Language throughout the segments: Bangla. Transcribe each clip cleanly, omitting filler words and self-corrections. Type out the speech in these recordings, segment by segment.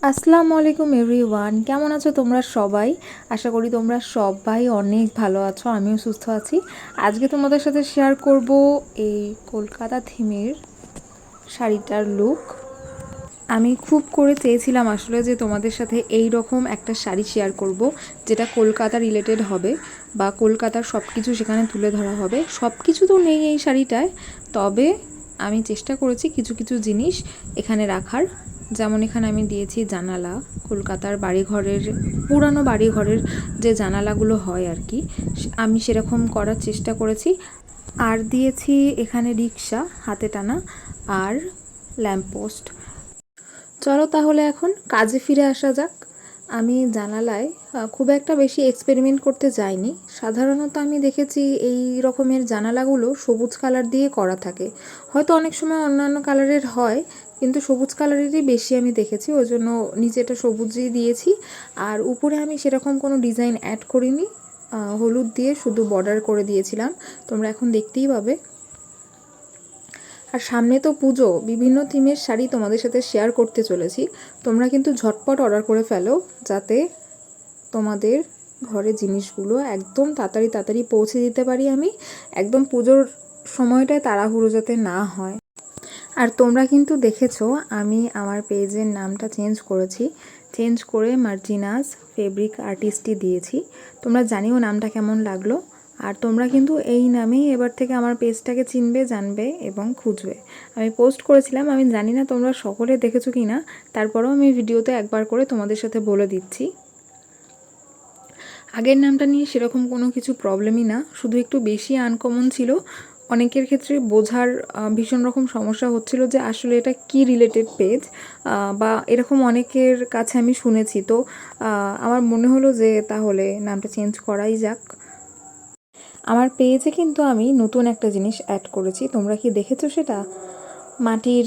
আসসালামু আলাইকুম এভরিওয়ান, কেমন আছো তোমরা সবাই? আশা করি তোমরা সবাই অনেক ভালো আছো, আমিও সুস্থ আছি। আজকে তোমাদের সাথে শেয়ার করব এই কলকাতা থিমের শাড়িটার লুক। আমি খুব করে চেয়েছিলাম আসলে যে তোমাদের সাথে এই রকম একটা শাড়ি শেয়ার করব, যেটা কলকাতা রিলেটেড হবে বা কলকাতার সব কিছু সেখানে তুলে ধরা হবে। সব কিছু তো নেই এই শাড়িটায়, তবে আমি চেষ্টা করেছি কিছু কিছু জিনিস এখানে রাখার। যেমন এখানে আমি দিয়েছি জানালা, কলকাতার বাড়িঘরের, পুরানো বাড়িঘরের যে জানালাগুলো হয় আর কি, আমি সেরকম করার চেষ্টা করেছি। আর দিয়েছি এখানে রিক্সা হাতে টানা আর ল্যাম্পপোস্ট। চলো তাহলে এখন কাজে ফিরে আসা যাক। আমি জানালায় খুব একটা বেশি এক্সপেরিমেন্ট করতে যাইনি। সাধারণত আমি দেখেছি এই রকমের জানালাগুলো সবুজ কালার দিয়ে করা থাকে, হয়তো অনেক সময় অন্যান্য কালারের হয়, কিন্তু সবুজ কালারেরই বেশি আমি দেখেছি, ওই জন্য নিচেটা সবুজই দিয়েছি। আর উপরে আমি সেরকম কোনো ডিজাইন অ্যাড করিনি, হলুদ দিয়ে শুধু বর্ডার করে দিয়েছিলাম, তোমরা এখন দেখতেই পাবে। আর সামনে তো পুজো, বিভিন্ন থিমের শাড়ি তোমাদের সাথে শেয়ার করতে চলেছি। তোমরা কিন্তু ঝটপট অর্ডার করে ফেলো, যাতে তোমাদের ঘরে জিনিসগুলো একদম তাড়াতাড়ি তাড়াতাড়ি পৌঁছে দিতে পারি আমি, একদম পুজোর সময়টায় তাড়াহুড়ো যাতে না হয়। আর তোমরা কিন্তু দেখেছো আমি আমার পেজের নামটা চেঞ্জ করেছি, চেঞ্জ করে মার্জিনাস ফেব্রিক আর্টিস্টই দিয়েছি। তোমরা জানিও নামটা কেমন লাগলো। আর তোমরা কিন্তু এই নামেই এবার থেকে আমার পেজটাকে চিনবে, জানবে এবং খুঁজবে। আমি পোস্ট করেছিলাম, আমি জানি না তোমরা সকলে দেখেছো কি না, তারপরেও আমি ভিডিওতে একবার করে তোমাদের সাথে বলে দিচ্ছি। আগের নামটা নিয়ে সেরকম কোনো কিছু প্রবলেমই না, শুধু একটু বেশি আনকমন ছিল। অনেকের ক্ষেত্রে বোঝার ভীষণ রকম সমস্যা হচ্ছিল যে আসলে এটা কি রিলেটেড পেজ, বা এরকম অনেকের কাছে আমি শুনেছি। তো আমার মনে হলো যে তাহলে নামটা চেঞ্জ করাই যাক। আমার পেজে কিন্তু আমি নতুন একটা জিনিস অ্যাড করেছি, তোমরা কি দেখেছো সেটা? মাটির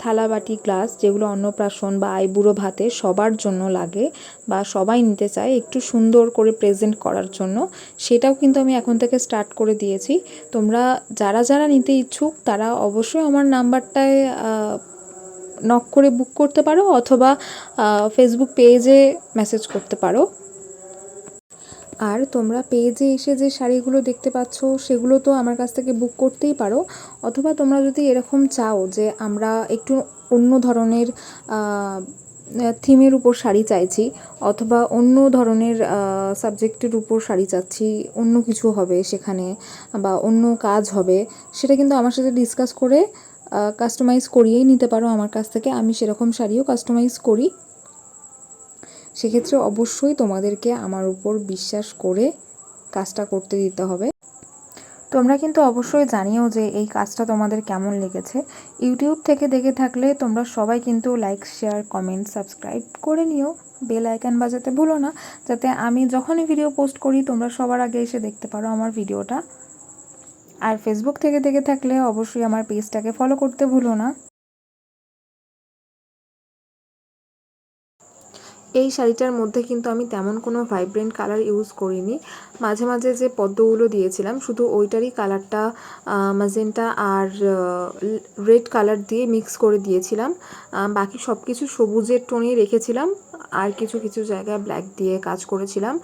থালা বাটি গ্লাস, যেগুলো অন্নপ্রাশন বা আইবুড়ো ভাতে সবার জন্য লাগে বা সবাই নিতে চায় একটু সুন্দর করে প্রেজেন্ট করার জন্য, সেটাও কিন্তু আমি এখন থেকে স্টার্ট করে দিয়েছি। তোমরা যারা যারা নিতে ইচ্ছুক তারা অবশ্যই আমার নাম্বারটায় নক করে বুক করতে পারো, অথবা ফেসবুক পেজে মেসেজ করতে পারো। আর তোমরা পেজে এসে যে শাড়িগুলো দেখতে পাচ্ছ সেগুলো তো আমার কাছ থেকে বুক করতেই পারো, অথবা তোমরা যদি এরকম চাও যে আমরা একটু অন্য ধরনের থিমের উপর শাড়ি চাইছি, অথবা অন্য ধরনের সাবজেক্টের উপর শাড়ি চাচ্ছি, অন্য কিছু হবে সেখানে বা অন্য কাজ হবে, সেটা কিন্তু আমার সাথে ডিসকাস করে কাস্টমাইজ করিয়েই নিতে পারো আমার কাছ থেকে। আমি সেরকম শাড়িও কাস্টমাইজ করি। সেক্ষেত্রে অবশ্যই তোমাদেরকে আমার উপর বিশ্বাস করে কাজটা করতে দিতে হবে। তোমরা কিন্তু অবশ্যই জানিও যে এই কাজটা তোমাদের কেমন লেগেছে। ইউটিউব থেকে দেখে থাকলে তোমরা সবাই কিন্তু লাইক, শেয়ার, কমেন্ট, সাবস্ক্রাইব করে নিও। বেল আইকন বাজাতে ভুলো না, যাতে আমি যখনই ভিডিও পোস্ট করি তোমরা সবার আগে এসে দেখতে পারো আমার ভিডিওটা। আর ফেসবুক থেকে দেখে থাকলে অবশ্যই আমার পেজটাকে ফলো করতে ভুলো না। এই শাড়িটার মধ্যে কিন্তু আমি তেমন কোনো ভাইব্রেন্ট কালার ইউজ করিনি, মাঝে মাঝে যে পদ্মগুলো দিয়েছিলাম শুধু ওইটারই কালারটা ম্যাজেন্টা আর রেড কালার দিয়ে মিক্স করে দিয়েছিলাম। বাকি সব কিছু সবুজের টোনেই রেখেছিলাম, আর কিছু কিছু জায়গায় ব্ল্যাক দিয়ে কাজ করেছিলাম।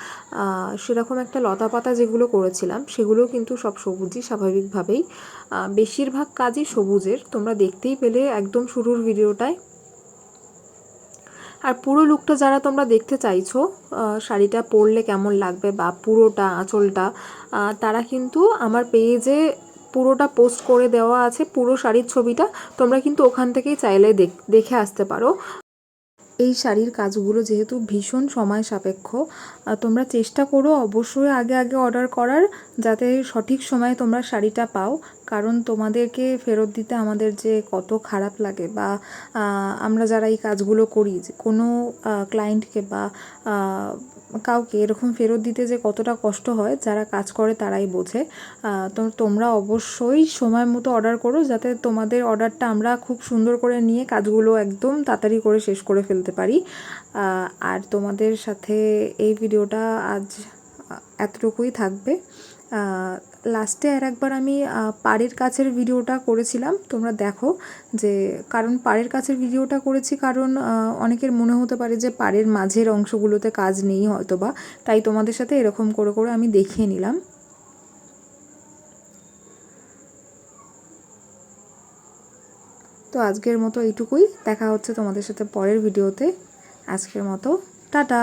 সেরকম একটা লতা পাতা যেগুলো করেছিলাম সেগুলোও কিন্তু সব সবুজই স্বাভাবিকভাবেই, বেশিরভাগ কাজই সবুজের, তোমরা দেখতেই পেলে একদম শুরুর ভিডিওটায়। আর পুরো লুকটা যারা তোমরা দেখতে চাইছো শাড়িটা পরলে কেমন লাগবে বা পুরোটা আঁচলটা, তারা কিন্তু আমার পেজে পুরোটা পোস্ট করে দেওয়া আছে, পুরো শাড়ির ছবিটা। তোমরা কিন্তু ওখান থেকেই চাইলে দেখে আসতে পারো। এই শাড়ির কাজগুলো যেহেতু ভীষণ সময় সাপেক্ষ, তোমরা চেষ্টা করো অবশ্যই আগে আগে অর্ডার করার, যাতে সঠিক সময়ে তোমরা শাড়িটা পাও। কারণ তোমাদেরকে ফেরত দিতে আমাদের যে কত খারাপ লাগে, বা আমরা যারা এই কাজগুলো করি, যে কোনো ক্লায়েন্টকে বা কাউকে এরকম ফেরত দিতে যে কতটা কষ্ট হয়, যারা কাজ করে তারাই বোঝে। তো তোমরা অবশ্যই সময় মতো অর্ডার করো, যাতে তোমাদের অর্ডারটা আমরা খুব সুন্দর করে নিয়ে কাজগুলো একদম তাড়াতাড়ি করে শেষ করে ফেলতে পারি। আর তোমাদের সাথে এই ভিডিওটা আজ এতটুকুই থাকবে। লাস্টে আর একবার আমি পাড়ের কাছের ভিডিওটা করেছিলাম, তোমরা দেখো। যে কারণ পাড়ের কাছের ভিডিওটা করেছি কারণ অনেকের মনে হতে পারে যে পাড়ের মাঝের অংশগুলোতে কাজ নেই হয়তো বা, তাই তোমাদের সাথে এরকম করে করে আমি দেখিয়ে নিলাম। তো আজকের মতো এইটুকুই, দেখা হচ্ছে তোমাদের সাথে পরের ভিডিওতে। আজকের মতো টাটা।